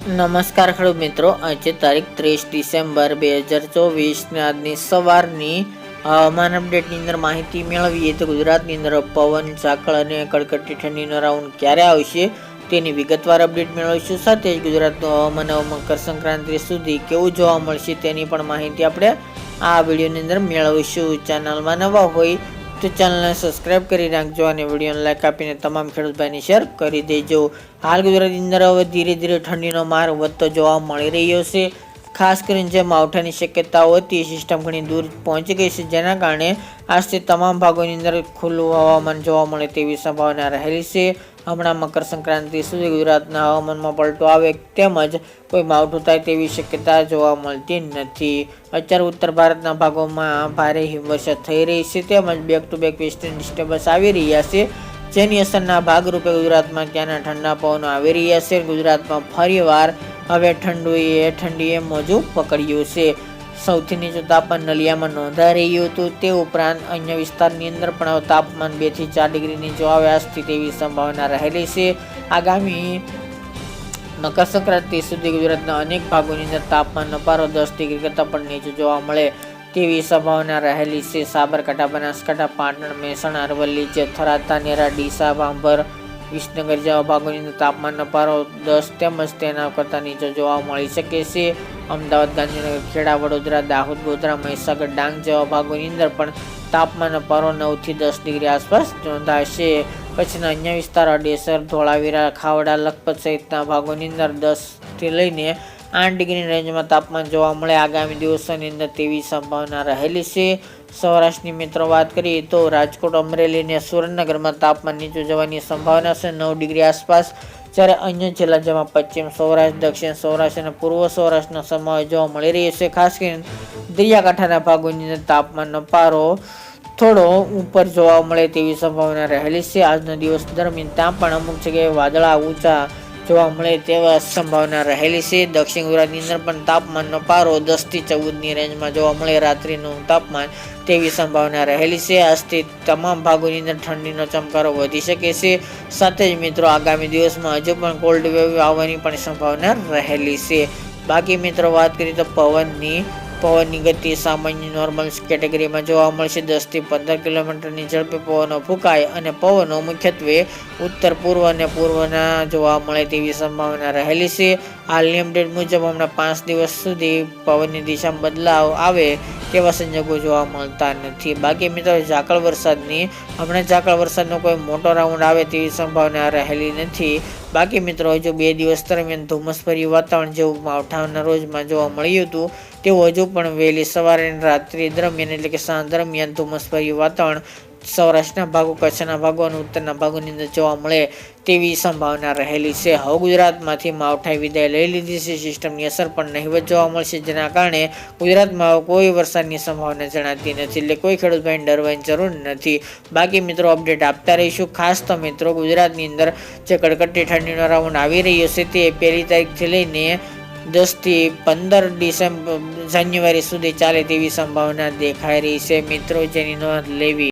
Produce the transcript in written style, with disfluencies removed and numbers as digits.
નમસ્કાર ખેડૂત મિત્રો, આજે તારીખ 30 ડિસેમ્બર 2024 ને આજની સવારની હવામાન અપડેટની અંદર માહિતી મેળવીએ તો ગુજરાતની અંદર પવન, ઝાકળ અને કડકડતી ઠંડીનો રાઉન્ડ ક્યારે આવશે તેની વિગતવાર અપડેટ મેળવીશું. સાથે જ ગુજરાતનું હવામાન મકર સંક્રાંતિ સુધી કેવું જોવા મળશે તેની પણ માહિતી આપણે આ વિડીયોની અંદર મેળવીશું. ચેનલમાં નવા હોય તો ચેનલને સબસ્ક્રાઇબ કરી નાખજો અને વિડીયોને લાઈક આપીને તમામ ખેડૂત ભાઈને શેર કરી દેજો. હાલ ગુજરાતની અંદર હવે ધીરે ધીરે ઠંડીનો માર વધતો જોવા મળી રહ્યો છે. ખાસ કરીને જે માવઠાની શક્યતાઓ હતી એ સિસ્ટમ ઘણી દૂર પહોંચી ગઈ છે, જેના કારણે આજથી તમામ ભાગોની અંદર ખુલ્લું હવામાન જોવા મળે તેવી સંભાવના રહેલી છે. હમણાં મકર સંક્રાંતિ સુધી ગુજરાતના હવામાનમાં પલટો આવે તેમજ કોઈ માવઠું થાય તેવી શક્યતા જોવા મળતી નથી. અત્યારે ઉત્તર ભારતના ભાગોમાં ભારે હિમવર્ષા થઈ રહી છે, તેમજ back to back western disturbance આવી રહ્યા છે, જેની અસરના ભાગરૂપે ગુજરાતમાં ત્યાંના ઠંડા પવનો આવી રહ્યા છે. ગુજરાતમાં ફરીવાર હવે ઠંડીએ મોજું પકડ્યું છે. સૌથી નીચું તાપમાન નલિયામાં નોંધાઈ રહ્યું હતું. તે ઉપરાંત અન્ય વિસ્તારની અંદર પણ તાપમાન 2 થી 4 ડિગ્રી નીચું આવે આજથી તેવી સંભાવના રહેલી છે. આગામી મકર સંક્રાંતિ સુધી ગુજરાતના અનેક ભાગોની અંદર તાપમાનનો પારો 10 ડિગ્રી કરતાં પણ નીચું જોવા મળે તેવી સંભાવના રહેલી છે. સાબરકાંઠા, બનાસકાંઠા, પાટણ, મહેસાણા, અરવલ્લી, થરાદ, ધાનેરા, ડીસા, ભાભર, વિસનગર જેવા ભાગોની અંદર તાપમાનનો પારો 10 તેમજ તેના કરતાં નીચો જોવા મળી શકે છે. અમદાવાદ, ગાંધીનગર, ખેડા, વડોદરા, દાહોદ, ગોધરા, મહીસાગર, ડાંગ જેવા ભાગોની અંદર પણ તાપમાનનો પારો 9 થી 10 ડિગ્રી આસપાસ નોંધાશે. પછીના અન્ય વિસ્તાર અડેસર, ધોળાવીરા, ખાવડા, લખપત સહિતના ભાગોની અંદર 10 થી લઈને 8 ડિગ્રીની રેન્જમાં તાપમાન જોવા મળે આગામી દિવસોની અંદર તેવી સંભાવના રહેલી છે. સૌરાષ્ટ્રની મિત્રો વાત કરીએ તો રાજકોટ, અમરેલી અને સુરેન્દ્રનગરમાં તાપમાન નીચું જવાની સંભાવના છે 9 ડિગ્રી આસપાસ, જ્યારે અન્ય જિલ્લા જેમાં પશ્ચિમ સૌરાષ્ટ્ર, દક્ષિણ સૌરાષ્ટ્ર અને પૂર્વ સૌરાષ્ટ્રનો સમાવેશ જોવા મળી રહ્યો છે. ખાસ કરીને દરિયાકાંઠાના ભાગોની અંદર તાપમાનનો પારો થોડો ઉપર જોવા મળે તેવી સંભાવના રહેલી છે. આજનો દિવસ દરમિયાન ત્યાં પણ અમુક જગ્યાએ વાદળા ઊંચા જોવા મળે તેવા સંભાવના રહેલી છે. દક્ષિણ ગુજરાતની અંદર પણ તાપમાનનો પારો 10 થી 14ની રેન્જમાં જોવા મળે રાત્રિનું તાપમાન તેવી સંભાવના રહેલી છે. આજથી તમામ ભાગોની અંદર ઠંડીનો ચમકારો વધી શકે છે. સાથે જ મિત્રો આગામી દિવસમાં હજુ પણ કોલ્ડ વેવ આવવાની પણ સંભાવના રહેલી છે. બાકી મિત્રો વાત કરીએ તો પવનની ગતિ સામાન્ય નોર્મલ કેટેગરીમાં જોવા મળશે. 10 થી 15 કિલોમીટરની ઝડપે પવનો ફૂંકાય અને પવનો મુખ્યત્વે ઉત્તર પૂર્વ અને પૂર્વના જોવા મળે તેવી સંભાવના રહેલી છે. હાલની અપડેટ મુજબ હમણાં 5 દિવસ સુધી પવનની દિશામાં બદલાવ આવે તેવા સંજોગો જોવા મળતા નથી. બાકી મિત્રો ઝાકળ વરસાદનો કોઈ મોટો રાઉન્ડ આવે તેવી સંભાવના રહેલી નથી. બાકી મિત્રો હજુ 2 દિવસ દરમિયાન ધુમ્મસભર્યું વાતાવરણ જેવું માવઠાના રોજમાં જોવા મળ્યું હતું તેવું હજુ પણ વહેલી સવારે રાત્રિ દરમિયાન એટલે કે સાંજ દરમિયાન ધુમ્મસભર્યું વાતાવરણ સૌરાષ્ટ્રના ભાગો, કચ્છના ભાગો અને ઉત્તરના ભાગોની અંદર જોવા મળે તેવી સંભાવના રહેલી છે. હવે ગુજરાતમાંથી માવઠાએ વિદાય લઈ લીધી છે. સિસ્ટમની અસર પણ નહિવત જોવા મળશે, જેના કારણે ગુજરાતમાં કોઈ વરસાદની સંભાવના જણાતી નથી, એટલે કોઈ ખેડૂત ભાઈને ડરવાની જરૂર નથી. બાકી મિત્રો અપડેટ આપતા રહીશું. ખાસ તો મિત્રો ગુજરાતની અંદર જે કડકડતી ઠંડીનો રાઉન્ડ આવી રહ્યો છે તે 1 તારીખથી લઈને 10 થી 15 જાન્યુઆરી સુધી ચાલે તેવી સંભાવના દેખાઈ રહી છે મિત્રો, જેની નોંધ લેવી.